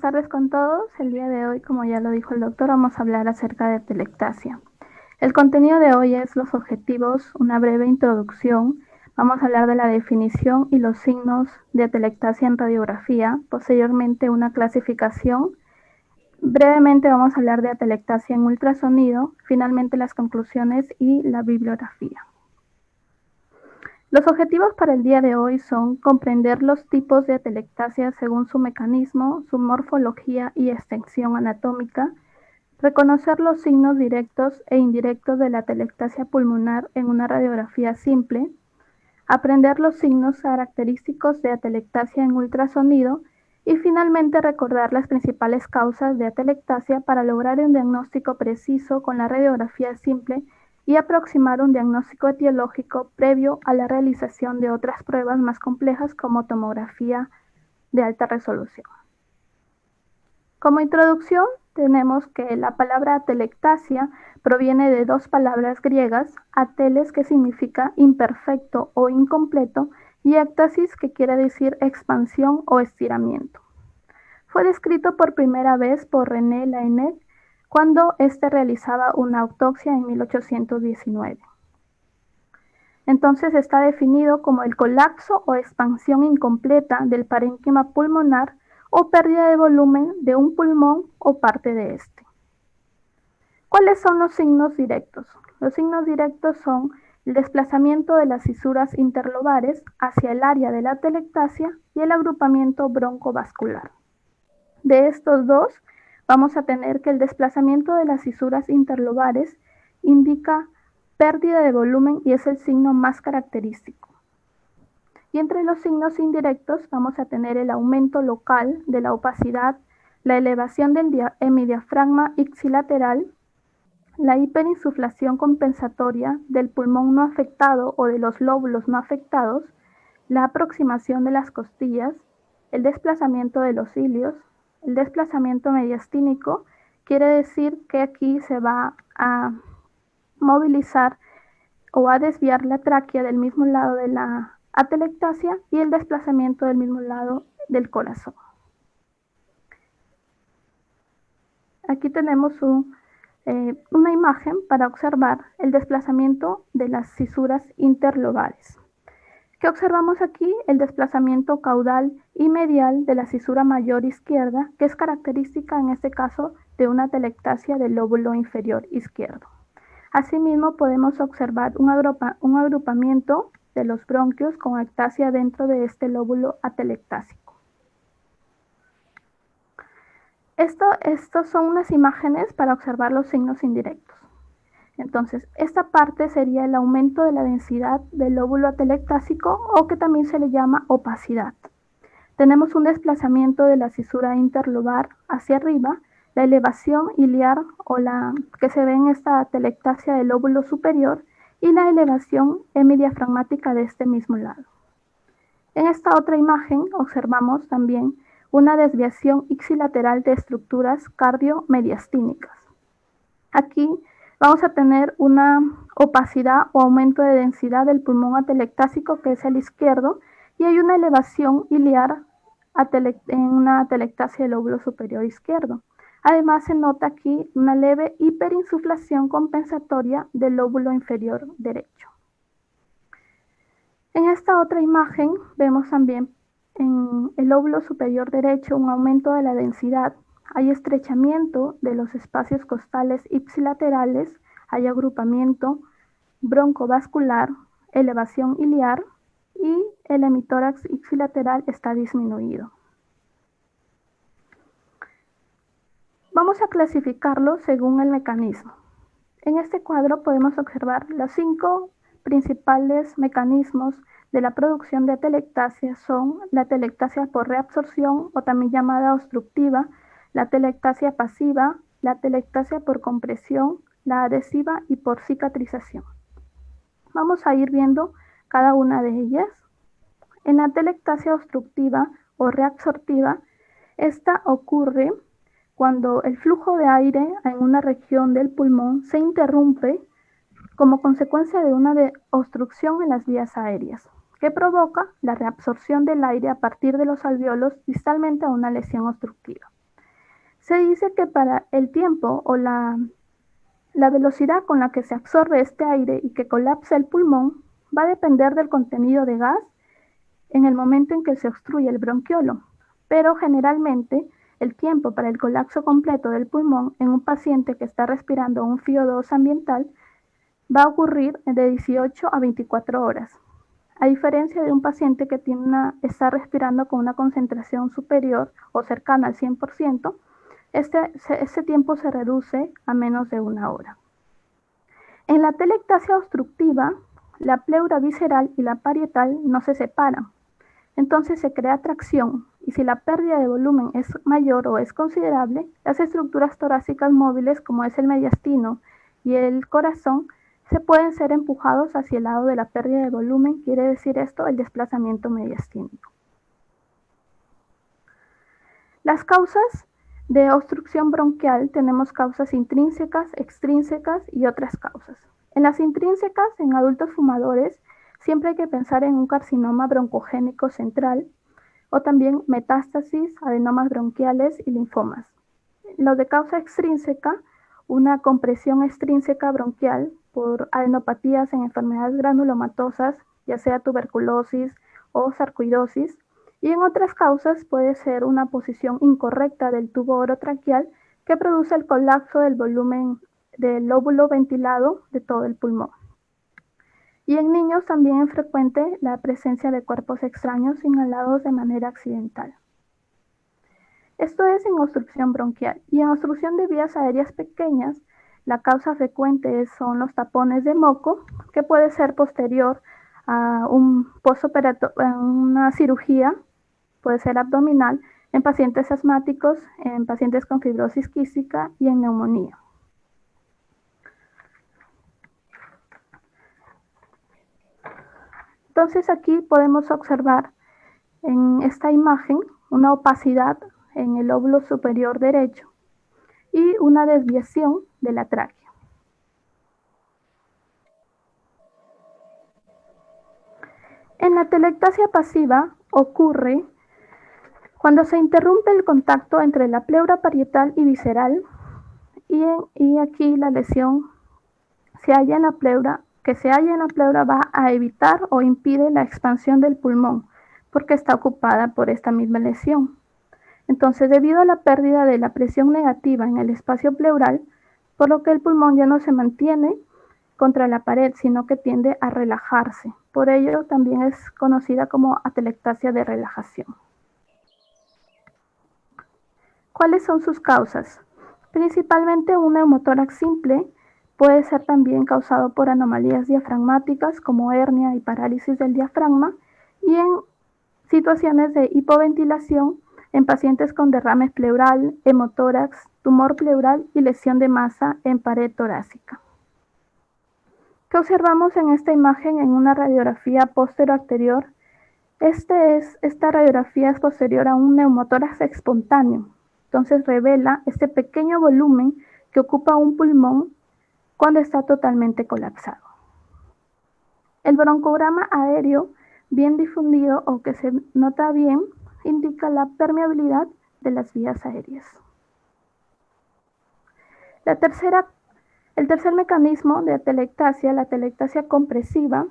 Buenas tardes con todos. El día de hoy, como ya lo dijo el doctor, vamos a hablar acerca de atelectasia. El contenido de hoy es los objetivos, una breve introducción. Vamos a hablar de la definición y los signos de atelectasia en radiografía. Posteriormente, una clasificación. Brevemente vamos a hablar de atelectasia en ultrasonido. Finalmente, las conclusiones y la bibliografía. Los objetivos para el día de hoy son comprender los tipos de atelectasia según su mecanismo, su morfología y extensión anatómica, reconocer los signos directos e indirectos de la atelectasia pulmonar en una radiografía simple, aprender los signos característicos de atelectasia en ultrasonido y finalmente recordar las principales causas de atelectasia para lograr un diagnóstico preciso con la radiografía simple y aproximar un diagnóstico etiológico previo a la realización de otras pruebas más complejas como tomografía de alta resolución. Como introducción, tenemos que la palabra atelectasia proviene de dos palabras griegas, ateles, que significa imperfecto o incompleto, y éctasis, que quiere decir expansión o estiramiento. Fue descrito por primera vez por René Laennec cuando éste realizaba una autopsia en 1819. Entonces está definido como el colapso o expansión incompleta del parénquima pulmonar o pérdida de volumen de un pulmón o parte de este. ¿Cuáles son los signos directos? Los signos directos son el desplazamiento de las fisuras interlobares hacia el área de la atelectasia y el agrupamiento broncovascular. De estos dos, vamos a tener que el desplazamiento de las fisuras interlobares indica pérdida de volumen y es el signo más característico. Y entre los signos indirectos vamos a tener el aumento local de la opacidad, la elevación del hemidiafragma ipsilateral, la hiperinsuflación compensatoria del pulmón no afectado o de los lóbulos no afectados, la aproximación de las costillas, el desplazamiento de los cilios, el desplazamiento mediastínico, quiere decir que aquí se va a movilizar o a desviar la tráquea del mismo lado de la atelectasia y el desplazamiento del mismo lado del corazón. Aquí tenemos una imagen para observar el desplazamiento de las fisuras interlobares. ¿Qué observamos aquí? El desplazamiento caudal y medial de la fisura mayor izquierda, que es característica en este caso de una atelectasia del lóbulo inferior izquierdo. Asimismo, podemos observar un agrupamiento de los bronquios con ectasia dentro de este lóbulo atelectásico. Estos son unas imágenes para observar los signos indirectos. Entonces, esta parte sería el aumento de la densidad del lóbulo atelectásico o que también se le llama opacidad. Tenemos un desplazamiento de la fisura interlobar hacia arriba, la elevación iliar o la que se ve en esta atelectasia del lóbulo superior y la elevación hemidiafragmática de este mismo lado. En esta otra imagen observamos también una desviación ipsilateral de estructuras cardiomediastínicas. Aquí vamos a tener una opacidad o aumento de densidad del pulmón atelectásico, que es el izquierdo, y hay una elevación iliar en una atelectasia del lóbulo superior izquierdo. Además, se nota aquí una leve hiperinsuflación compensatoria del lóbulo inferior derecho. En esta otra imagen vemos también en el lóbulo superior derecho un aumento de la densidad. Hay estrechamiento de los espacios costales ipsilaterales, hay agrupamiento broncovascular, elevación iliar y el hemitórax ipsilateral está disminuido. Vamos a clasificarlo según el mecanismo. En este cuadro podemos observar los 5 principales mecanismos de la producción de atelectasia. Son la atelectasia por reabsorción o también llamada obstructiva, la atelectasia pasiva, la atelectasia por compresión, la adhesiva y por cicatrización. Vamos a ir viendo cada una de ellas. En la atelectasia obstructiva o reabsortiva, esta ocurre cuando el flujo de aire en una región del pulmón se interrumpe como consecuencia de una obstrucción en las vías aéreas, que provoca la reabsorción del aire a partir de los alvéolos distalmente a una lesión obstructiva. Se dice que para el tiempo o la velocidad con la que se absorbe este aire y que colapsa el pulmón va a depender del contenido de gas en el momento en que se obstruye el bronquiolo, pero generalmente el tiempo para el colapso completo del pulmón en un paciente que está respirando un FiO2 ambiental va a ocurrir de 18 a 24 horas, a diferencia de un paciente que está respirando con una concentración superior o cercana al 100%, este tiempo se reduce a menos de una hora. En la atelectasia obstructiva, la pleura visceral y la parietal no se separan. Entonces se crea tracción y si la pérdida de volumen es mayor o es considerable, las estructuras torácicas móviles como es el mediastino y el corazón se pueden ser empujados hacia el lado de la pérdida de volumen, quiere decir esto el desplazamiento mediastínico. Las causas de obstrucción bronquial tenemos causas intrínsecas, extrínsecas y otras causas. En las intrínsecas, en adultos fumadores, siempre hay que pensar en un carcinoma broncogénico central o también metástasis, adenomas bronquiales y linfomas. Los de causa extrínseca, una compresión extrínseca bronquial por adenopatías en enfermedades granulomatosas, ya sea tuberculosis o sarcoidosis, y en otras causas puede ser una posición incorrecta del tubo orotraqueal que produce el colapso del volumen del lóbulo ventilado de todo el pulmón. Y en niños también es frecuente la presencia de cuerpos extraños inhalados de manera accidental. Esto es en obstrucción bronquial. Y en obstrucción de vías aéreas pequeñas, la causa frecuente son los tapones de moco, que puede ser posterior a una cirugía, puede ser abdominal, en pacientes asmáticos, en pacientes con fibrosis quística y en neumonía. Entonces aquí podemos observar en esta imagen una opacidad en el lóbulo superior derecho y una desviación de la tráquea. En la atelectasia pasiva ocurre cuando se interrumpe el contacto entre la pleura parietal y visceral y aquí la lesión que se halla en la pleura va a evitar o impide la expansión del pulmón porque está ocupada por esta misma lesión. Entonces, debido a la pérdida de la presión negativa en el espacio pleural, por lo que el pulmón ya no se mantiene contra la pared, sino que tiende a relajarse. Por ello, también es conocida como atelectasia de relajación. ¿Cuáles son sus causas? Principalmente un neumotórax simple puede ser también causado por anomalías diafragmáticas como hernia y parálisis del diafragma y en situaciones de hipoventilación en pacientes con derrame pleural, hemotórax, tumor pleural y lesión de masa en pared torácica. ¿Qué observamos en esta imagen en una radiografía póstero-anterior? Esta radiografía es posterior a un neumotórax espontáneo. Entonces revela este pequeño volumen que ocupa un pulmón cuando está totalmente colapsado. El broncograma aéreo bien difundido o que se nota bien indica la permeabilidad de las vías aéreas. El tercer mecanismo de atelectasia, la atelectasia compresiva,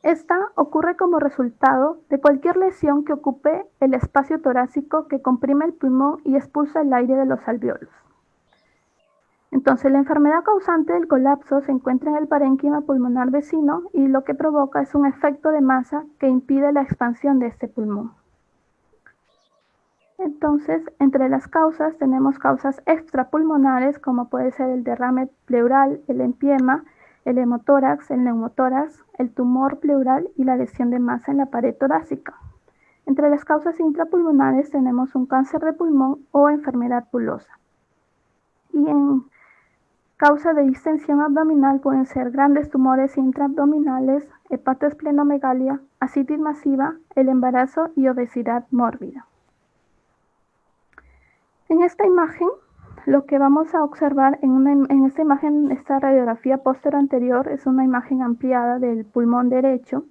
esta ocurre como resultado de cualquier lesión que ocupe el espacio torácico que comprime el pulmón y expulsa el aire de los alvéolos. Entonces, la enfermedad causante del colapso se encuentra en el parénquima pulmonar vecino y lo que provoca es un efecto de masa que impide la expansión de este pulmón. Entonces, entre las causas tenemos causas extrapulmonares como puede ser el derrame pleural, el empiema, el hemotórax, el neumotórax, el tumor pleural y la lesión de masa en la pared torácica. Entre las causas intrapulmonares tenemos un cáncer de pulmón o enfermedad pulosa. Y en causa de distensión abdominal pueden ser grandes tumores intraabdominales, hepatoesplenomegalia, ascitis masiva, el embarazo y obesidad mórbida. En esta imagen, lo que vamos a observar en esta imagen, esta radiografía póstero anterior, es una imagen ampliada del pulmón derecho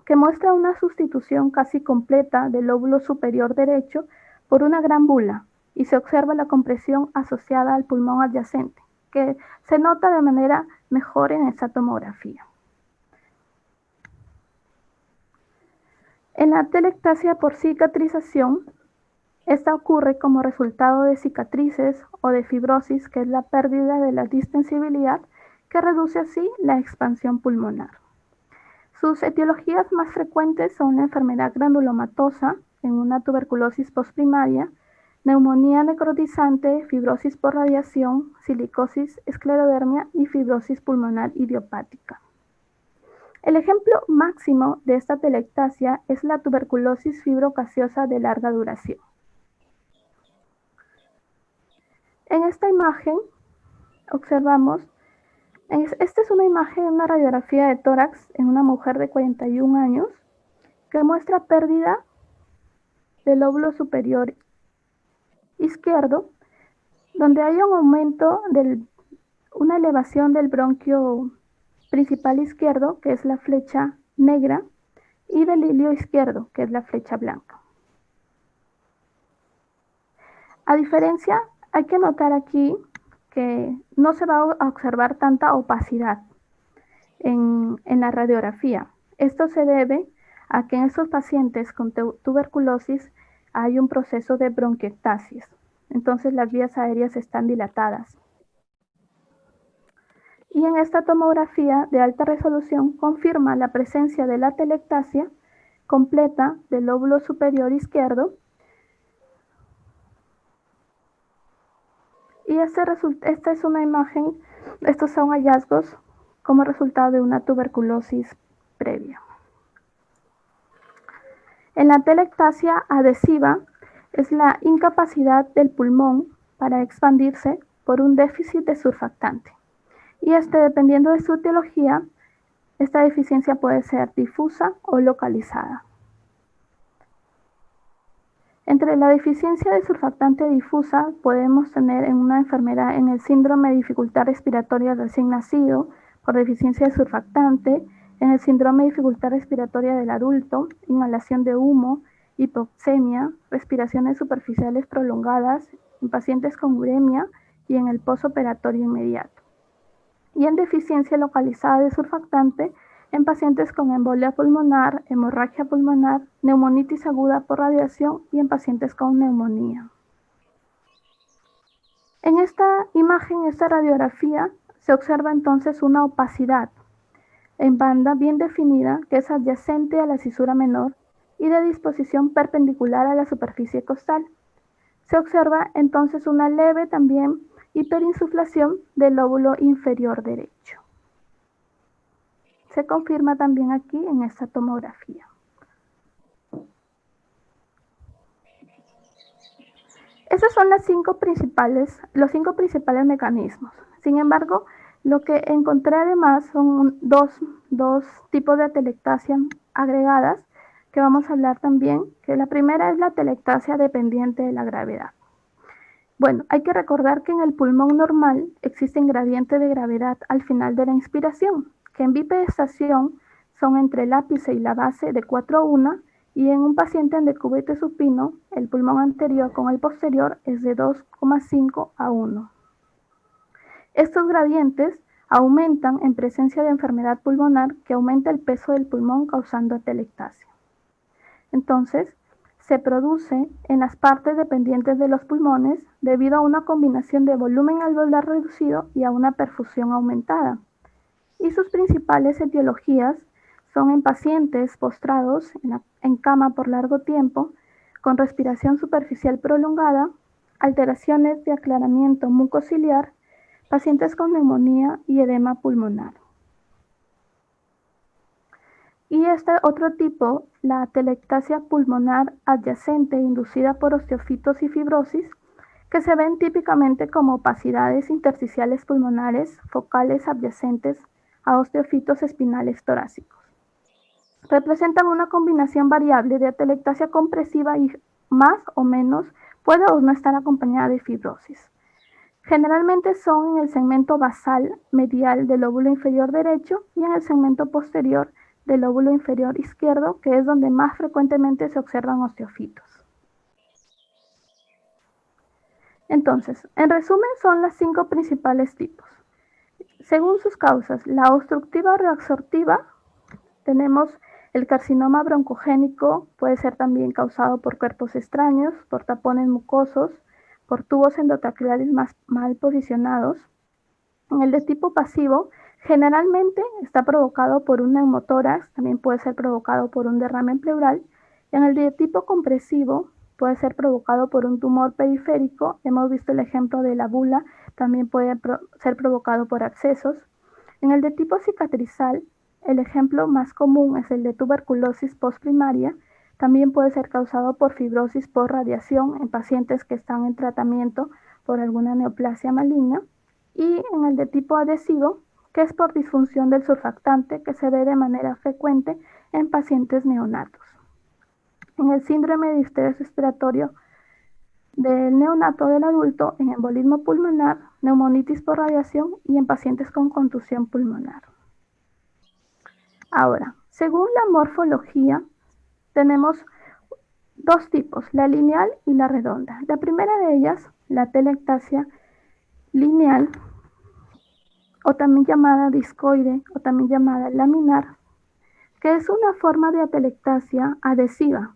que muestra una sustitución casi completa del lóbulo superior derecho por una gran bula, y se observa la compresión asociada al pulmón adyacente, que se nota de manera mejor en esta tomografía. En la atelectasia por cicatrización, esta ocurre como resultado de cicatrices o de fibrosis, que es la pérdida de la distensibilidad, que reduce así la expansión pulmonar. Sus etiologías más frecuentes son la enfermedad granulomatosa en una tuberculosis postprimaria, neumonía necrotizante, fibrosis por radiación, silicosis, esclerodermia y fibrosis pulmonar idiopática. El ejemplo máximo de esta atelectasia es la tuberculosis fibrocaseosa de larga duración. En esta imagen observamos, esta es una imagen, una radiografía de tórax en una mujer de 41 años que muestra pérdida del lóbulo superior izquierdo, donde hay un aumento una elevación del bronquio principal izquierdo, que es la flecha negra, y del ilio izquierdo, que es la flecha blanca. A diferencia, hay que notar aquí que no se va a observar tanta opacidad en la radiografía. Esto se debe a que en estos pacientes con tuberculosis hay un proceso de bronquiectasis. Entonces las vías aéreas están dilatadas. Y en esta tomografía de alta resolución confirma la presencia de la atelectasia completa del lóbulo superior izquierdo. Y esta es una imagen, estos son hallazgos como resultado de una tuberculosis previa. En la atelectasia adhesiva es la incapacidad del pulmón para expandirse por un déficit de surfactante. Y dependiendo de su etiología, esta deficiencia puede ser difusa o localizada. Entre la deficiencia de surfactante difusa podemos tener en una enfermedad en el síndrome de dificultad respiratoria recién nacido por deficiencia de surfactante, en el síndrome de dificultad respiratoria del adulto, inhalación de humo, hipoxemia, respiraciones superficiales prolongadas, en pacientes con uremia y en el posoperatorio inmediato. Y en deficiencia localizada de surfactante en pacientes con embolia pulmonar, hemorragia pulmonar, neumonitis aguda por radiación y en pacientes con neumonía. En esta imagen, esta radiografía, se observa entonces una opacidad en banda bien definida que es adyacente a la cisura menor y de disposición perpendicular a la superficie costal. Se observa entonces una leve también hiperinsuflación del lóbulo inferior derecho. Se confirma también aquí en esta tomografía. Esos son los cinco principales mecanismos. Sin embargo, lo que encontré además son dos tipos de atelectasia agregadas que vamos a hablar también, que la primera es la atelectasia dependiente de la gravedad. Bueno, hay que recordar que en el pulmón normal existe un gradiente de gravedad al final de la inspiración, que en bipedestación son entre el ápice y la base de 4 a 1, y en un paciente en decúbito supino, el pulmón anterior con el posterior es de 2,5 a 1. Estos gradientes aumentan en presencia de enfermedad pulmonar que aumenta el peso del pulmón causando atelectasia. Entonces, se produce en las partes dependientes de los pulmones debido a una combinación de volumen alveolar reducido y a una perfusión aumentada. Y sus principales etiologías son en pacientes postrados en cama por largo tiempo, con respiración superficial prolongada, alteraciones de aclaramiento mucociliar, pacientes con neumonía y edema pulmonar. Y este otro tipo, la atelectasia pulmonar adyacente inducida por osteofitos y fibrosis, que se ven típicamente como opacidades intersticiales pulmonares focales adyacentes a osteofitos espinales torácicos. Representan una combinación variable de atelectasia compresiva y más o menos puede o no estar acompañada de fibrosis. Generalmente son en el segmento basal medial del lóbulo inferior derecho y en el segmento posterior del lóbulo inferior izquierdo, que es donde más frecuentemente se observan osteofitos. Entonces, en resumen, son las 5 principales tipos. Según sus causas, la obstructiva o reabsortiva, tenemos el carcinoma broncogénico, puede ser también causado por cuerpos extraños, por tapones mucosos, por tubos endotraqueales mal posicionados. En el de tipo pasivo, generalmente está provocado por un neumotórax, también puede ser provocado por un derrame pleural. En el de tipo compresivo, puede ser provocado por un tumor periférico. Hemos visto el ejemplo de la bula, también puede ser provocado por abscesos. En el de tipo cicatrizal, el ejemplo más común es el de tuberculosis postprimaria. También puede ser causado por fibrosis por radiación en pacientes que están en tratamiento por alguna neoplasia maligna. Y en el de tipo adhesivo, que es por disfunción del surfactante, que se ve de manera frecuente en pacientes neonatos. En el síndrome de distrés respiratorio del neonato del adulto, en embolismo pulmonar, neumonitis por radiación y en pacientes con contusión pulmonar. Ahora, según la morfología, tenemos dos tipos, la lineal y la redonda. La primera de ellas, la atelectasia lineal, o también llamada discoide, o también llamada laminar, que es una forma de atelectasia adhesiva.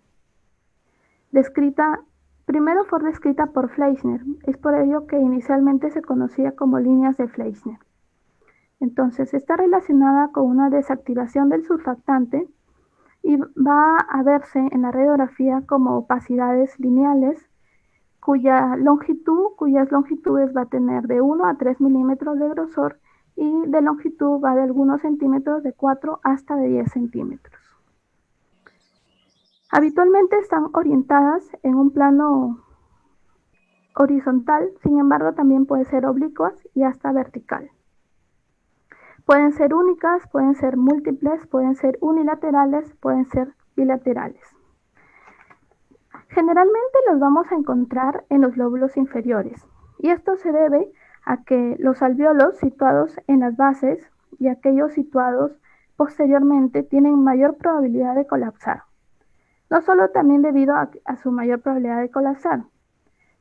Primero fue descrita por Fleischner, es por ello que inicialmente se conocía como líneas de Fleischner. Entonces, está relacionada con una desactivación del surfactante y va a verse en la radiografía como opacidades lineales cuyas longitudes va a tener de 1 a 3 milímetros de grosor y de longitud va de algunos centímetros, de 4 hasta de 10 centímetros. Habitualmente están orientadas en un plano horizontal, sin embargo también pueden ser oblicuas y hasta vertical. Pueden ser únicas, pueden ser múltiples, pueden ser unilaterales, pueden ser bilaterales. Generalmente los vamos a encontrar en los lóbulos inferiores y esto se debe a que los alvéolos situados en las bases y aquellos situados posteriormente tienen mayor probabilidad de colapsar. No solo también debido a su mayor probabilidad de colapsar,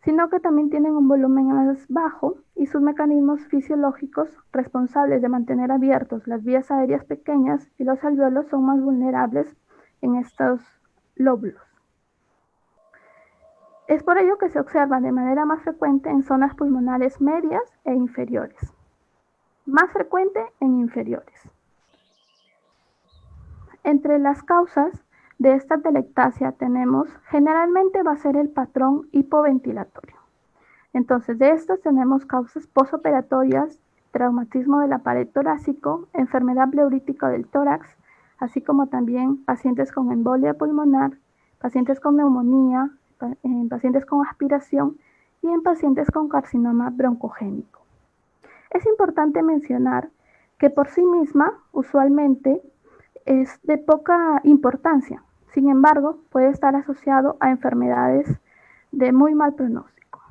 sino que también tienen un volumen más bajo y sus mecanismos fisiológicos responsables de mantener abiertos las vías aéreas pequeñas y los alvéolos son más vulnerables en estos lóbulos. Es por ello que se observa de manera más frecuente en zonas pulmonares medias e inferiores, más frecuente en inferiores. Entre las causas de esta atelectasia tenemos, generalmente va a ser el patrón hipoventilatorio. Entonces, de estas tenemos causas posoperatorias, traumatismo del aparato torácico, enfermedad pleurítica del tórax, así como también pacientes con embolia pulmonar, pacientes con neumonía, en pacientes con aspiración y en pacientes con carcinoma broncogénico. Es importante mencionar que por sí misma, usualmente, es de poca importancia. Sin embargo, puede estar asociado a enfermedades de muy mal pronóstico.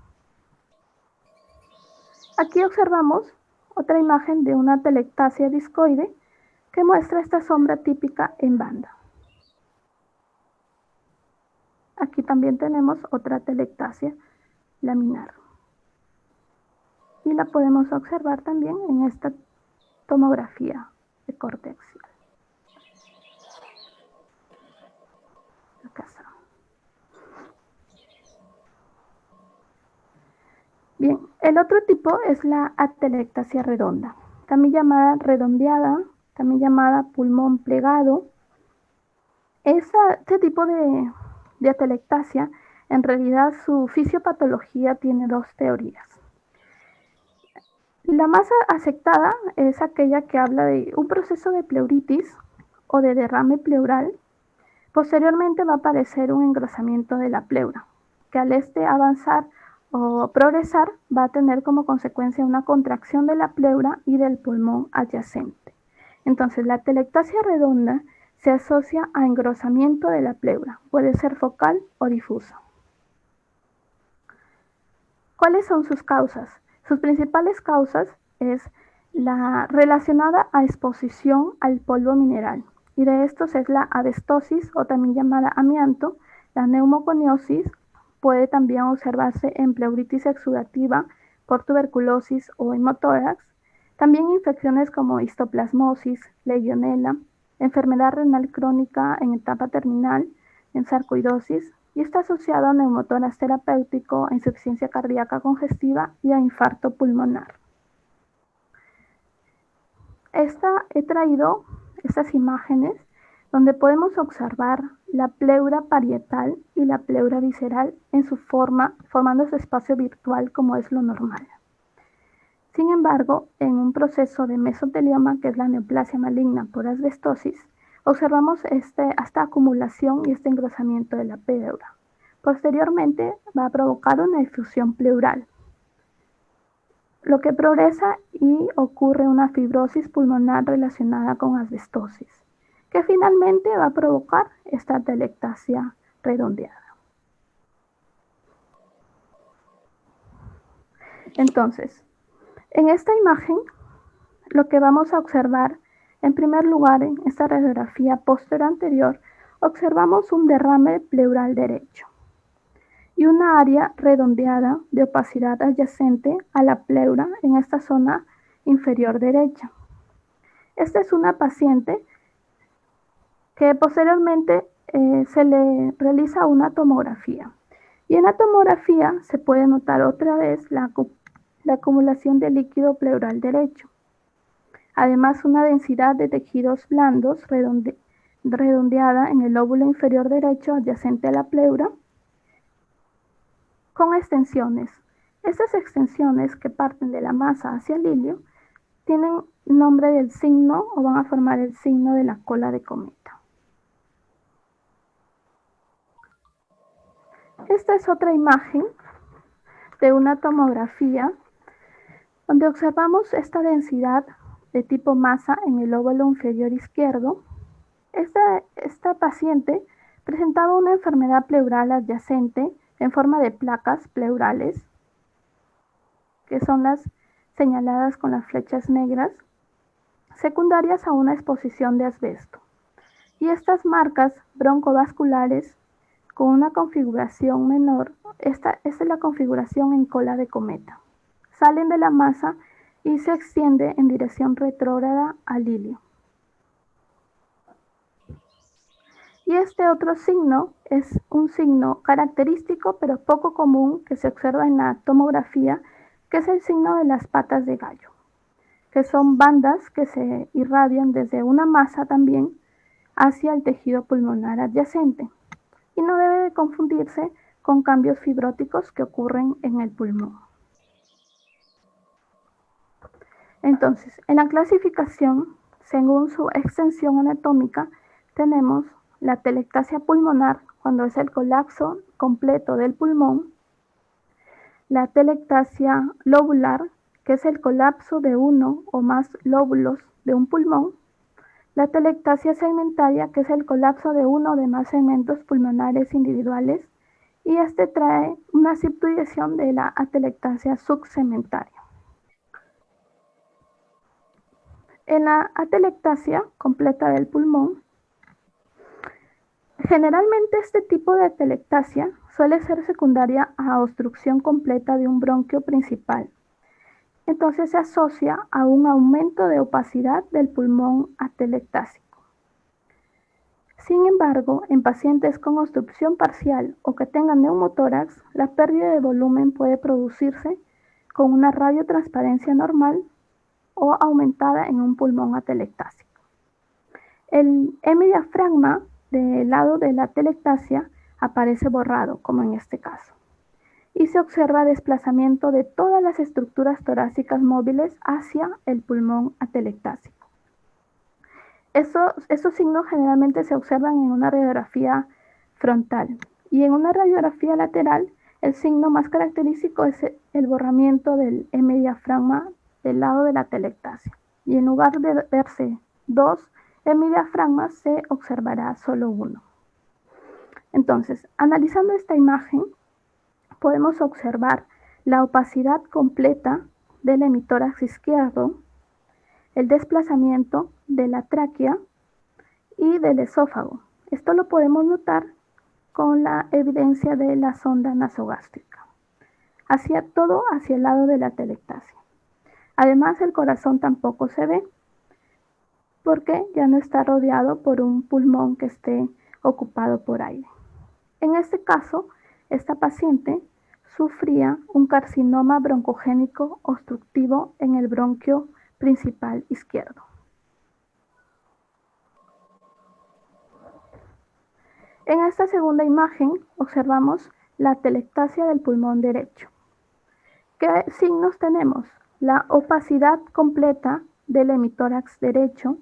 Aquí observamos otra imagen de una atelectasia discoide que muestra esta sombra típica en banda. Aquí también tenemos otra atelectasia laminar. Y la podemos observar también en esta tomografía de corte axial. Acá está. Bien, el otro tipo es la atelectasia redonda, también llamada redondeada, también llamada pulmón plegado. Este tipo de atelectasia, en realidad su fisiopatología tiene dos teorías. La más aceptada es aquella que habla de un proceso de pleuritis o de derrame pleural. Posteriormente va a aparecer un engrosamiento de la pleura, que al avanzar o progresar va a tener como consecuencia una contracción de la pleura y del pulmón adyacente. Entonces, la atelectasia redonda se asocia a engrosamiento de la pleura, puede ser focal o difusa. ¿Cuáles son sus causas? Sus principales causas es la relacionada a exposición al polvo mineral, y de estos es la abestosis o también llamada amianto, la neumoconiosis, puede también observarse en pleuritis exudativa por tuberculosis o hemotórax, también infecciones como histoplasmosis, legionela, enfermedad renal crónica en etapa terminal, en sarcoidosis, y está asociado a neumotórax terapéutico, a insuficiencia cardíaca congestiva y a infarto pulmonar. He traído estas imágenes donde podemos observar la pleura parietal y la pleura visceral en su forma, formando su espacio virtual como es lo normal. Sin embargo, en un proceso de mesotelioma, que es la neoplasia maligna por asbestosis, observamos esta acumulación y este engrosamiento de la pleura. Posteriormente va a provocar una difusión pleural, lo que progresa y ocurre una fibrosis pulmonar relacionada con asbestosis, que finalmente va a provocar esta atelectasia redondeada. Entonces, en esta imagen, lo que vamos a observar, en primer lugar, en esta radiografía posterior anterior, observamos un derrame pleural derecho y una área redondeada de opacidad adyacente a la pleura en esta zona inferior derecha. Esta es una paciente que posteriormente se le realiza una tomografía. Y en la tomografía se puede notar otra vez la acumulación de líquido pleural derecho. Además, una densidad de tejidos blandos redondeada en el lóbulo inferior derecho adyacente a la pleura con extensiones. Estas extensiones que parten de la masa hacia el ilio tienen nombre del signo o van a formar el signo de la cola de cometa. Esta es otra imagen de una tomografía donde observamos esta densidad de tipo masa en el lóbulo inferior izquierdo. Esta paciente presentaba una enfermedad pleural adyacente en forma de placas pleurales, que son las señaladas con las flechas negras, secundarias a una exposición de asbesto. Y estas marcas broncovasculares con una configuración menor, esta es la configuración en cola de cometa. Salen de la masa y se extiende en dirección retrógrada al ilio. Y este otro signo es un signo característico pero poco común que se observa en la tomografía, que es el signo de las patas de gallo, que son bandas que se irradian desde una masa también hacia el tejido pulmonar adyacente. Y no debe de confundirse con cambios fibróticos que ocurren en el pulmón. Entonces, en la clasificación, según su extensión anatómica, tenemos la atelectasia pulmonar, cuando es el colapso completo del pulmón, la atelectasia lobular, que es el colapso de uno o más lóbulos de un pulmón, la atelectasia segmentaria, que es el colapso de uno o de más segmentos pulmonares individuales, y este trae una subdivisión de la atelectasia subsegmentaria. En la atelectasia completa del pulmón, generalmente este tipo de atelectasia suele ser secundaria a obstrucción completa de un bronquio principal. Entonces se asocia a un aumento de opacidad del pulmón atelectásico. Sin embargo, en pacientes con obstrucción parcial o que tengan neumotórax, la pérdida de volumen puede producirse con una radiotransparencia normal o aumentada en un pulmón atelectásico. El hemidiafragma del lado de la atelectasia aparece borrado, como en este caso, y se observa desplazamiento de todas las estructuras torácicas móviles hacia el pulmón atelectásico. Estos signos generalmente se observan en una radiografía frontal, y en una radiografía lateral el signo más característico es el borramiento del hemidiafragma del lado de la atelectasia, y en lugar de verse dos hemidiafragmas se observará solo uno. Entonces, analizando esta imagen, podemos observar la opacidad completa del hemitórax izquierdo, el desplazamiento de la tráquea y del esófago. Esto lo podemos notar con la evidencia de la sonda nasogástrica, todo hacia el lado de la telectasia. Además, el corazón tampoco se ve porque ya no está rodeado por un pulmón que esté ocupado por aire. En este caso, esta paciente sufría un carcinoma broncogénico obstructivo en el bronquio principal izquierdo. En esta segunda imagen observamos la telectasia del pulmón derecho. ¿Qué signos tenemos? La opacidad completa del hemitórax derecho,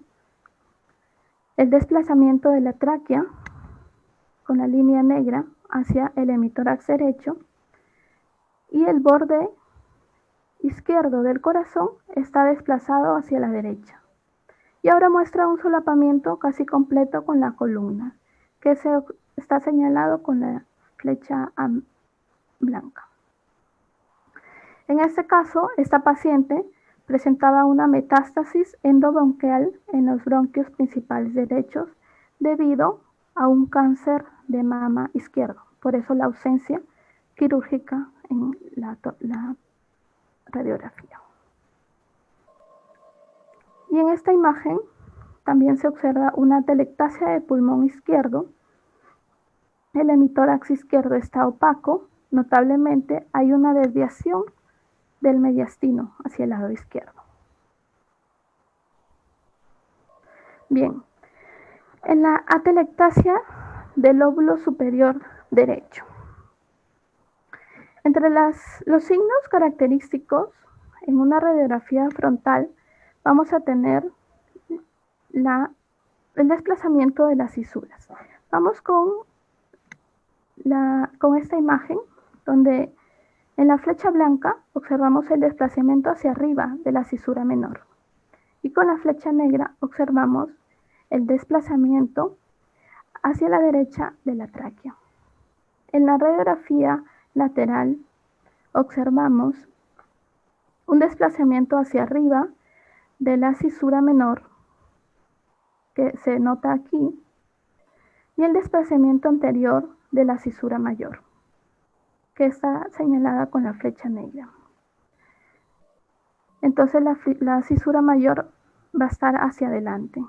el desplazamiento de la tráquea con la línea negra hacia el hemitórax derecho y el borde izquierdo del corazón está desplazado hacia la derecha. Y ahora muestra un solapamiento casi completo con la columna, que está señalado con la flecha blanca. En este caso, esta paciente presentaba una metástasis endobronquial en los bronquios principales derechos debido a un cáncer de mama izquierdo. Por eso la ausencia quirúrgica en la radiografía. Y en esta imagen también se observa una telectasia de pulmón izquierdo. El hemitórax izquierdo está opaco. Notablemente hay una desviación del mediastino hacia el lado izquierdo. Bien, en la atelectasia del lóbulo superior derecho. Entre los signos característicos en una radiografía frontal vamos a tener el desplazamiento de las cisuras. Vamos con esta imagen donde en la flecha blanca observamos el desplazamiento hacia arriba de la cisura menor y con la flecha negra observamos el desplazamiento hacia la derecha de la tráquea. En la radiografía lateral observamos un desplazamiento hacia arriba de la cisura menor que se nota aquí y el desplazamiento anterior de la cisura mayor que está señalada con la flecha negra. Entonces la cisura mayor va a estar hacia adelante.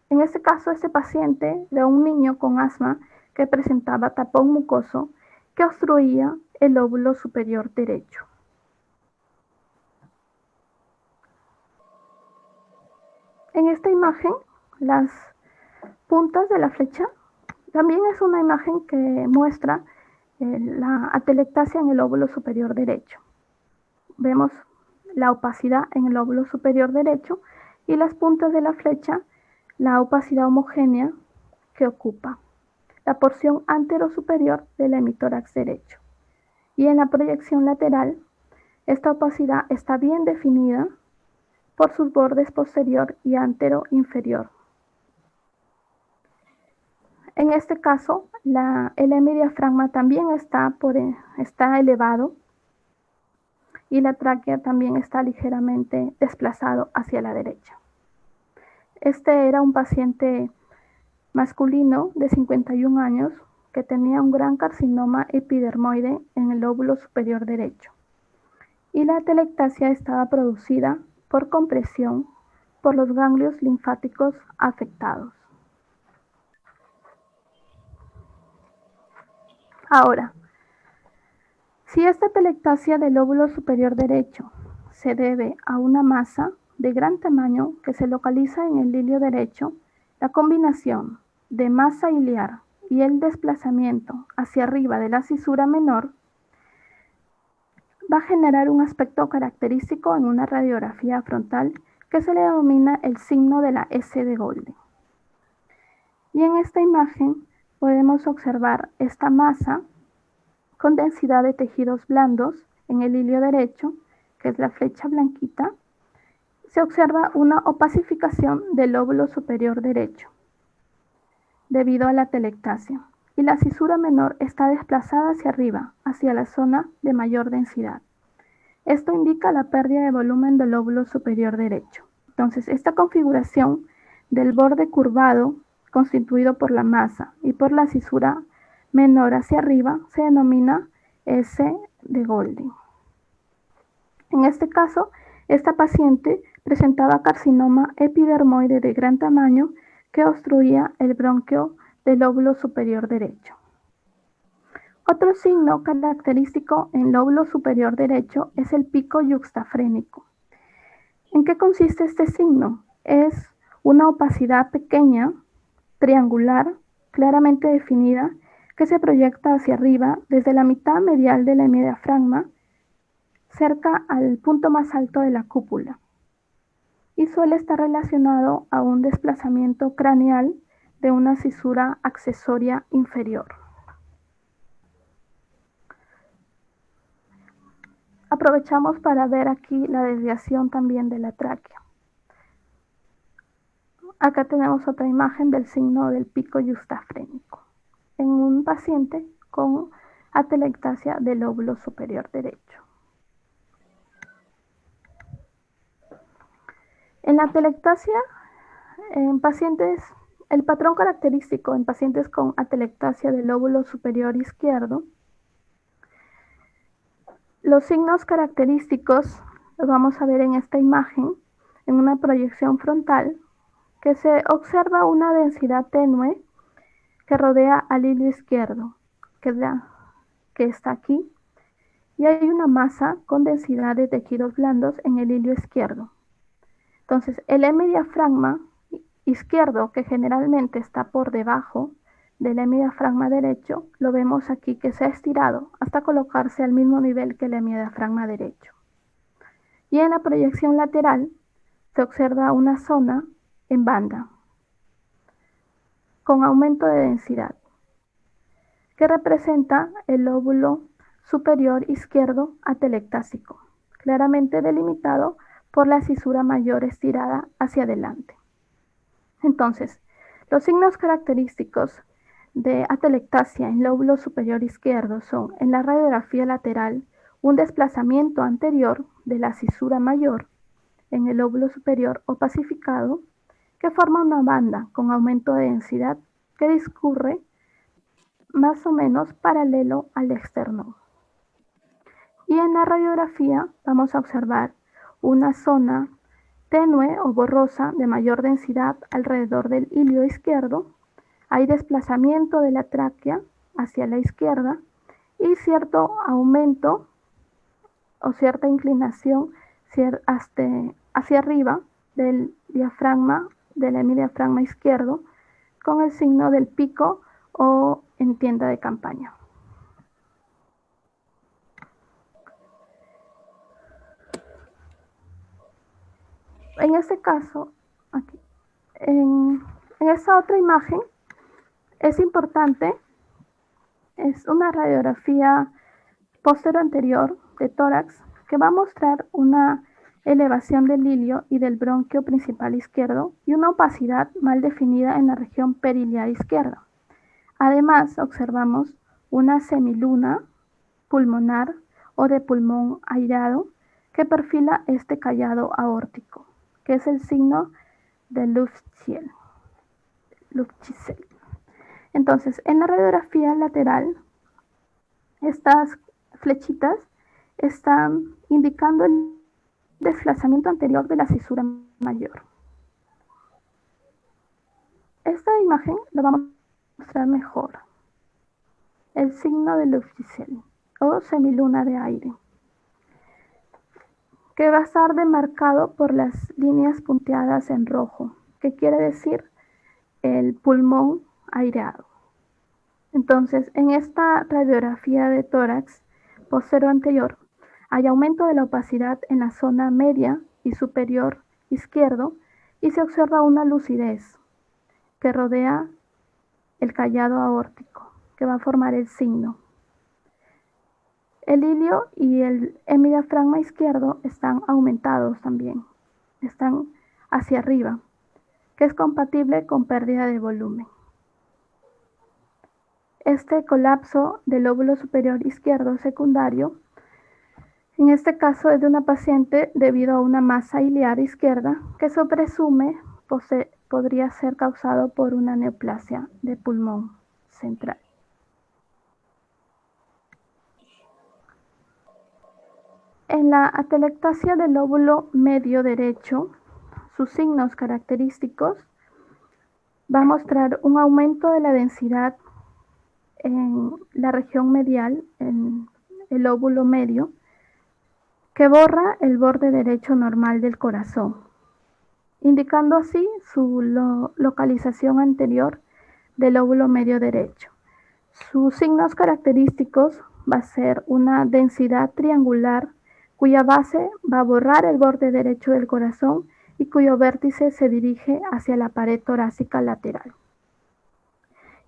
En este caso, este paciente era un niño con asma que presentaba tapón mucoso que obstruía el lóbulo superior derecho. En esta imagen, las puntas de la flecha también es una imagen que muestra la atelectasia en el lóbulo superior derecho. Vemos la opacidad en el lóbulo superior derecho y las puntas de la flecha, la opacidad homogénea que ocupa la porción anterosuperior del hemitórax derecho. Y en la proyección lateral, esta opacidad está bien definida por sus bordes posterior y antero inferior. En este caso, el hemidiafragma también está elevado y la tráquea también está ligeramente desplazado hacia la derecha. Este era un paciente masculino de 51 años que tenía un gran carcinoma epidermoide en el lóbulo superior derecho y la atelectasia estaba producida por compresión por los ganglios linfáticos afectados. Ahora, si esta atelectasia del lóbulo superior derecho se debe a una masa de gran tamaño que se localiza en el ilio derecho, la combinación de masa iliar y el desplazamiento hacia arriba de la cisura menor va a generar un aspecto característico en una radiografía frontal que se le denomina el signo de la S de Golden. Y en esta imagen podemos observar esta masa con densidad de tejidos blandos en el ilio derecho, que es la flecha blanquita. Se observa una opacificación del lóbulo superior derecho debido a la atelectasia y la cisura menor está desplazada hacia arriba, hacia la zona de mayor densidad. Esto indica la pérdida de volumen del lóbulo superior derecho. Entonces, esta configuración del borde curvado constituido por la masa y por la cisura menor hacia arriba se denomina S de Golding. En este caso, esta paciente presentaba carcinoma epidermoide de gran tamaño que obstruía el bronquio del lóbulo superior derecho. Otro signo característico en lóbulo superior derecho es el pico yuxtafrénico. ¿En qué consiste este signo? Es una opacidad pequeña, triangular, claramente definida, que se proyecta hacia arriba desde la mitad medial del hemidiafragma cerca al punto más alto de la cúpula y suele estar relacionado a un desplazamiento craneal de una cisura accesoria inferior. Aprovechamos para ver aquí la desviación también de la tráquea. Acá tenemos otra imagen del signo del pico yuxtafrénico en un paciente con atelectasia del lóbulo superior derecho. En la atelectasia, en pacientes, el patrón característico en pacientes con atelectasia del lóbulo superior izquierdo, los signos característicos los vamos a ver en esta imagen, en una proyección frontal, que se observa una densidad tenue que rodea al hilio izquierdo, que está aquí, y hay una masa con densidad de tejidos blandos en el hilio izquierdo. Entonces, el hemidiafragma izquierdo, que generalmente está por debajo del hemidiafragma derecho, lo vemos aquí que se ha estirado hasta colocarse al mismo nivel que el hemidiafragma derecho. Y en la proyección lateral se observa una zona en banda con aumento de densidad que representa el lóbulo superior izquierdo atelectásico, claramente delimitado por la cisura mayor estirada hacia adelante. Entonces, los signos característicos de atelectasia en lóbulo superior izquierdo son, en la radiografía lateral, un desplazamiento anterior de la cisura mayor en el lóbulo superior opacificado que forma una banda con aumento de densidad que discurre más o menos paralelo al externo. Y en la radiografía vamos a observar una zona tenue o borrosa de mayor densidad alrededor del hilio izquierdo. Hay desplazamiento de la tráquea hacia la izquierda y cierto aumento o cierta inclinación hacia arriba del diafragma, del hemidiafragma izquierdo, con el signo del pico o en tienda de campaña. En este caso, aquí, en esta otra imagen, es importante, es una radiografía posterior anterior de tórax que va a mostrar una elevación del hilio y del bronquio principal izquierdo y una opacidad mal definida en la región periliar izquierda. Además, observamos una semiluna pulmonar o de pulmón airado que perfila este callado aórtico, que es el signo de Lufschiel. Entonces, en la radiografía lateral, estas flechitas están indicando el desplazamiento anterior de la cisura mayor. Esta imagen la vamos a mostrar mejor. El signo de Lufschiel o semiluna de aire, que va a estar demarcado por las líneas punteadas en rojo, que quiere decir el pulmón aireado. Entonces, en esta radiografía de tórax posterior anterior, hay aumento de la opacidad en la zona media y superior izquierdo y se observa una lucidez que rodea el callado aórtico, que va a formar el signo. El hilio y el hemidiafragma izquierdo están aumentados también, están hacia arriba, que es compatible con pérdida de volumen. Este colapso del lóbulo superior izquierdo secundario, en este caso es de una paciente debido a una masa iliar izquierda que se presume podría ser causado por una neoplasia de pulmón central. En la atelectasia del lóbulo medio derecho, sus signos característicos va a mostrar un aumento de la densidad en la región medial, en el lóbulo medio, que borra el borde derecho normal del corazón, indicando así su localización anterior del lóbulo medio derecho. Sus signos característicos va a ser una densidad triangular cuya base va a borrar el borde derecho del corazón y cuyo vértice se dirige hacia la pared torácica lateral.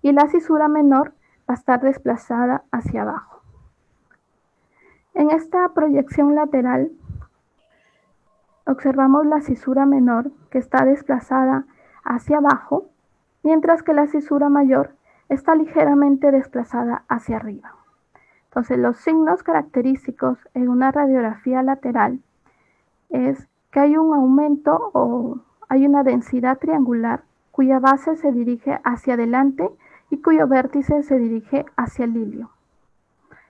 Y la cisura menor va a estar desplazada hacia abajo. En esta proyección lateral observamos la cisura menor que está desplazada hacia abajo, mientras que la cisura mayor está ligeramente desplazada hacia arriba. Entonces, los signos característicos en una radiografía lateral es que hay un aumento o hay una densidad triangular cuya base se dirige hacia adelante y cuyo vértice se dirige hacia el ilio.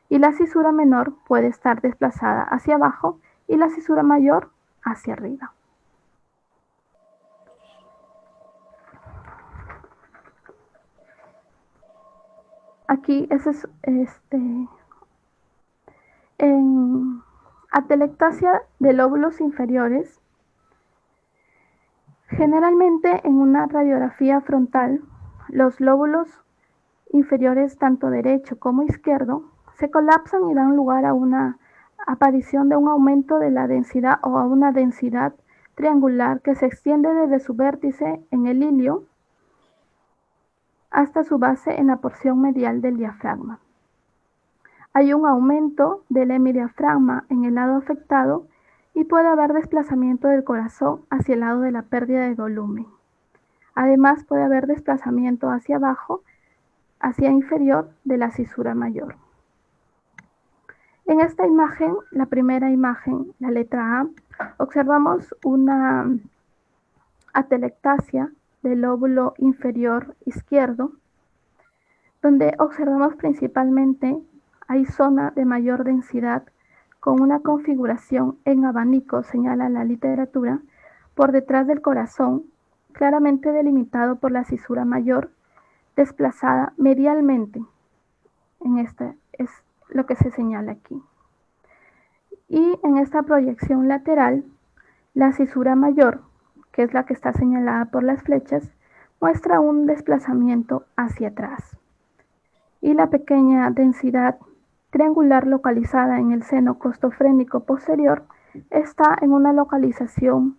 Y la cisura menor puede estar desplazada hacia abajo y la cisura mayor hacia arriba. Aquí en atelectasia de lóbulos inferiores, generalmente en una radiografía frontal, los lóbulos inferiores, tanto derecho como izquierdo, se colapsan y dan lugar a una aparición de un aumento de la densidad o a una densidad triangular que se extiende desde su vértice en el ilio hasta su base en la porción medial del diafragma. Hay un aumento del hemidiafragma en el lado afectado y puede haber desplazamiento del corazón hacia el lado de la pérdida de volumen. Además, puede haber desplazamiento hacia abajo, hacia inferior de la cisura mayor. En esta imagen, la primera imagen, la letra A, observamos una atelectasia del lóbulo inferior izquierdo, donde observamos principalmente hay zona de mayor densidad con una configuración en abanico, señala la literatura, por detrás del corazón, claramente delimitado por la cisura mayor, desplazada medialmente. En este es lo que se señala aquí. Y en esta proyección lateral, la cisura mayor, que es la que está señalada por las flechas, muestra un desplazamiento hacia atrás. Y la pequeña densidad triangular localizada en el seno costofrénico posterior está en una localización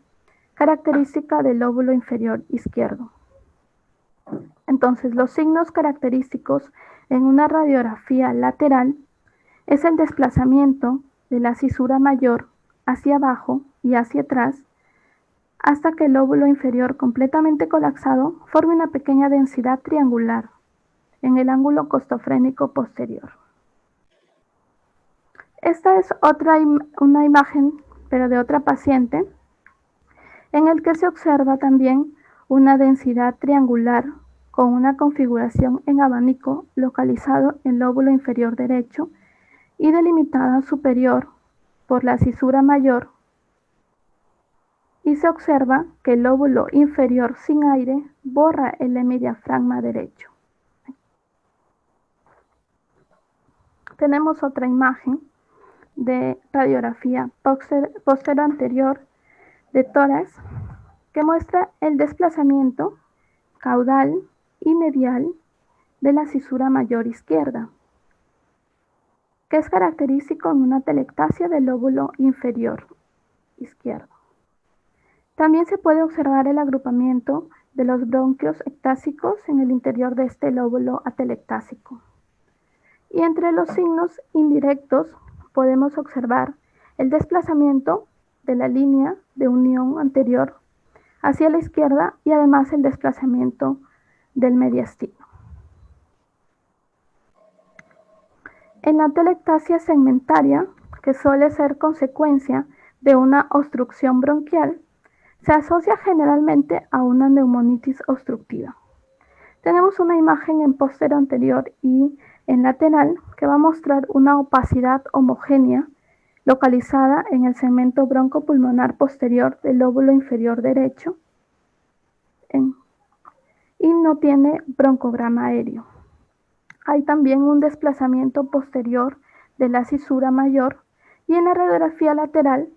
característica del lóbulo inferior izquierdo. Entonces, los signos característicos en una radiografía lateral es el desplazamiento de la cisura mayor hacia abajo y hacia atrás hasta que el lóbulo inferior completamente colapsado forme una pequeña densidad triangular en el ángulo costofrénico posterior. Esta es una imagen, pero de otra paciente, en el que se observa también una densidad triangular con una configuración en abanico localizado en el lóbulo inferior derecho y delimitada superior por la cisura mayor, y se observa que el lóbulo inferior sin aire borra el hemidiafragma derecho. Tenemos otra imagen de radiografía posterior anterior de tórax que muestra el desplazamiento caudal y medial de la cisura mayor izquierda, que es característico en una atelectasia del lóbulo inferior izquierdo. También se puede observar el agrupamiento de los bronquios ectásicos en el interior de este lóbulo atelectásico. Y entre los signos indirectos podemos observar el desplazamiento de la línea de unión anterior hacia la izquierda y además el desplazamiento del mediastino. En la atelectasia segmentaria, que suele ser consecuencia de una obstrucción bronquial, se asocia generalmente a una neumonitis obstructiva. Tenemos una imagen en posterior anterior y en lateral que va a mostrar una opacidad homogénea localizada en el segmento broncopulmonar posterior del lóbulo inferior derecho y no tiene broncograma aéreo. Hay también un desplazamiento posterior de la cisura mayor y en la radiografía lateral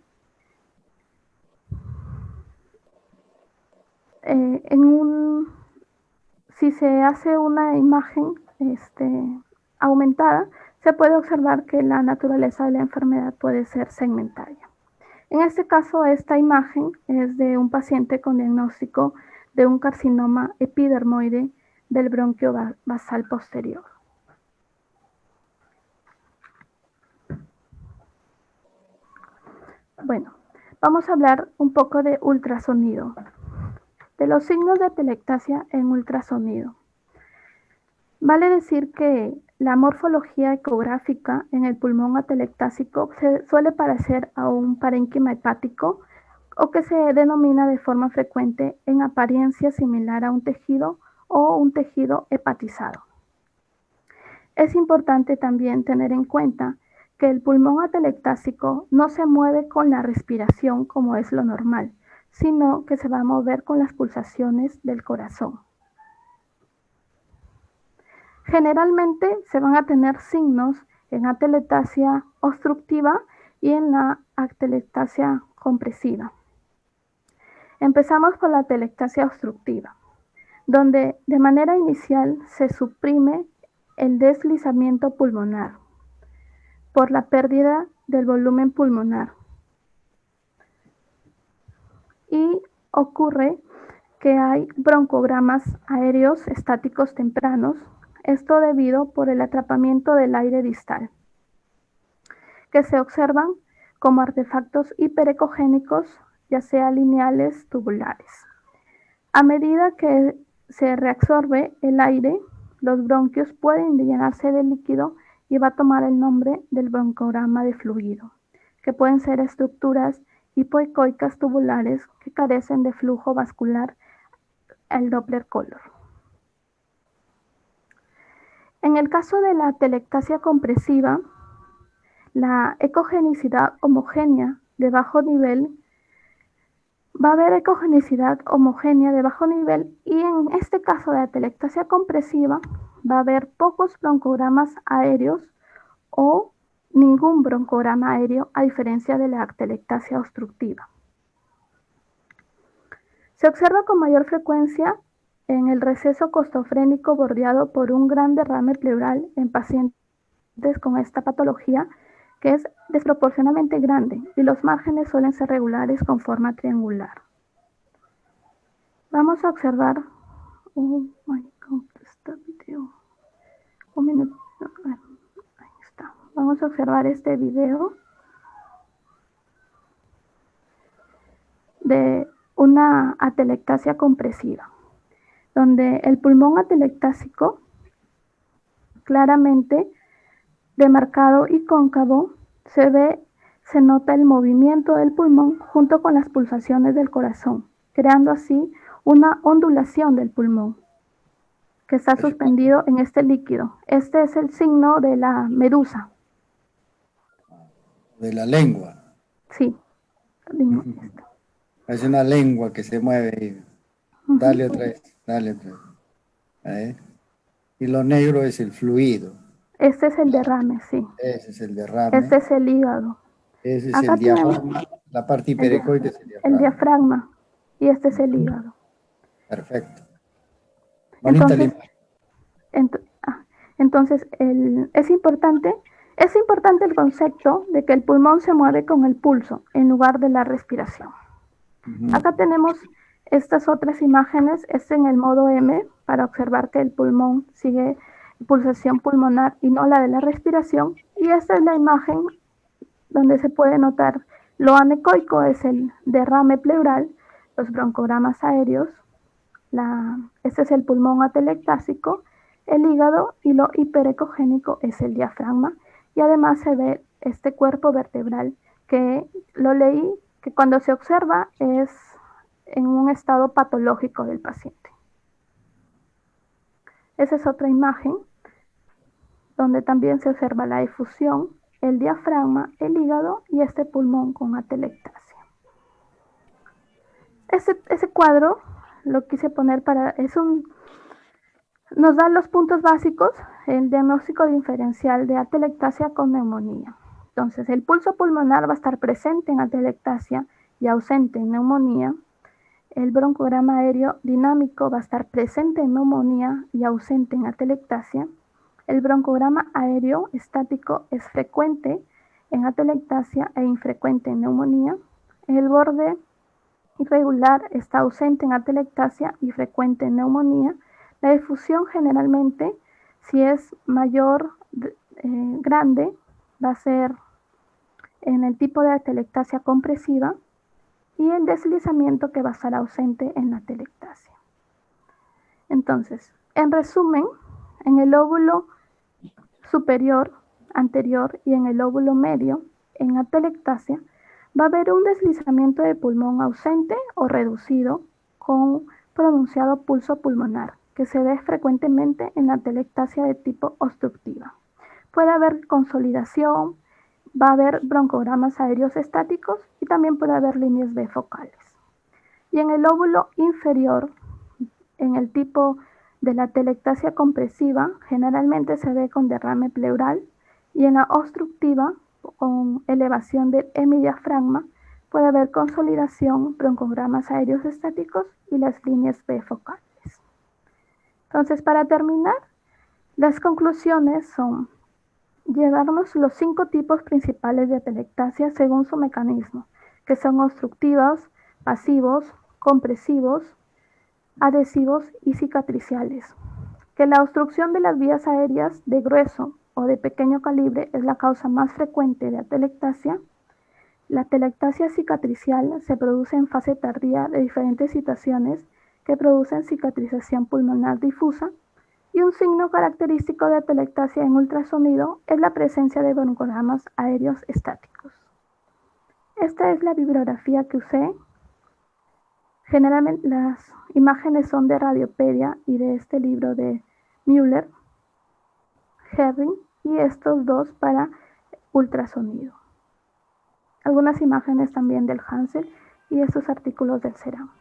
si se hace una imagen aumentada, se puede observar que la naturaleza de la enfermedad puede ser segmentaria. En este caso, esta imagen es de un paciente con diagnóstico de un carcinoma epidermoide del bronquio basal posterior. Bueno, vamos a hablar un poco de ultrasonido, de los signos de atelectasia en ultrasonido. Vale decir que la morfología ecográfica en el pulmón atelectásico se suele parecer a un parénquima hepático o que se denomina de forma frecuente en apariencia similar a un tejido o un tejido hepatizado. Es importante también tener en cuenta que el pulmón atelectásico no se mueve con la respiración como es lo normal, sino que se va a mover con las pulsaciones del corazón. Generalmente se van a tener signos en atelectasia obstructiva y en la atelectasia compresiva. Empezamos por la atelectasia obstructiva, donde de manera inicial se suprime el deslizamiento pulmonar por la pérdida del volumen pulmonar y ocurre que hay broncogramas aéreos estáticos tempranos, esto debido por el atrapamiento del aire distal, que se observan como artefactos hiperecogénicos, ya sea lineales, tubulares. A medida que se reabsorbe el aire, los bronquios pueden llenarse de líquido y va a tomar el nombre del broncograma de fluido, que pueden ser estructuras hipoecoicas tubulares que carecen de flujo vascular, el Doppler color. En el caso de la atelectasia compresiva, la ecogenicidad homogénea de bajo nivel, va a haber ecogenicidad homogénea de bajo nivel y en este caso de atelectasia compresiva va a haber pocos broncogramas aéreos o ningún broncograma aéreo a diferencia de la atelectasia obstructiva. Se observa con mayor frecuencia en el receso costofrénico bordeado por un gran derrame pleural en pacientes con esta patología que es desproporcionalmente grande y los márgenes suelen ser regulares con forma triangular. Vamos a observar un minuto. Ahí está. Vamos a observar este video de una atelectasia compresiva, donde el pulmón atelectásico claramente demarcado y cóncavo se nota el movimiento del pulmón junto con las pulsaciones del corazón, creando así una ondulación del pulmón que está suspendido en este líquido. Este es el signo de la medusa. De la lengua. Sí. Es una lengua que se mueve. Dale otra vez, dale otra vez. Ahí. Y lo negro es el fluido. Este es el derrame, sí. Ese es el derrame. Este es el hígado. Ese es Acá el diafragma. La parte hiperecoide es el diafragma. El diafragma. Y este es el hígado. Perfecto. Bonita entonces es importante el concepto de que el pulmón se mueve con el pulso en lugar de la respiración. Acá tenemos estas otras imágenes, en el modo M, para observar que el pulmón sigue pulsación pulmonar y no la de la respiración. Y esta es la imagen donde se puede notar lo anecoico, es el derrame pleural, los broncogramas aéreos, este es el pulmón atelectásico, el hígado, y lo hiperecogénico es el diafragma. Y además se ve este cuerpo vertebral que lo leí, que cuando se observa es en un estado patológico del paciente. Esa es otra imagen donde también se observa la efusión el diafragma, el hígado y este pulmón con atelectasia. Ese cuadro lo quise poner nos da los puntos básicos, el diagnóstico diferencial de atelectasia con neumonía. Entonces, el pulso pulmonar va a estar presente en atelectasia y ausente en neumonía. El broncograma aéreo dinámico va a estar presente en neumonía y ausente en atelectasia. El broncograma aéreo estático es frecuente en atelectasia e infrecuente en neumonía. El borde irregular está ausente en atelectasia y frecuente en neumonía. La difusión generalmente, si es mayor, grande, va a ser en el tipo de atelectasia compresiva y el deslizamiento que va a estar ausente en la atelectasia. Entonces, en resumen, en el lóbulo superior, anterior y en el lóbulo medio, en atelectasia, va a haber un deslizamiento de pulmón ausente o reducido con pronunciado pulso pulmonar, que se ve frecuentemente en la atelectasia de tipo obstructiva. Puede haber consolidación, va a haber broncogramas aéreos estáticos y también puede haber líneas B focales. Y en el lóbulo inferior, en el tipo de la atelectasia compresiva, generalmente se ve con derrame pleural y en la obstructiva, con elevación del hemidiafragma, puede haber consolidación, broncogramas aéreos estáticos y las líneas B focales. Entonces, para terminar, las conclusiones son llevarnos los 5 tipos principales de atelectasia según su mecanismo, que son obstructivos, pasivos, compresivos, adhesivos y cicatriciales. Que la obstrucción de las vías aéreas de grueso o de pequeño calibre es la causa más frecuente de atelectasia. La atelectasia cicatricial se produce en fase tardía de diferentes situaciones que producen cicatrización pulmonar difusa. Y un signo característico de atelectasia en ultrasonido es la presencia de broncogramas aéreos estáticos. Esta es la bibliografía que usé. Generalmente las imágenes son de Radiopedia y de este libro de Müller, Herring y estos dos para ultrasonido. Algunas imágenes también del Hansel y estos artículos del CERAM.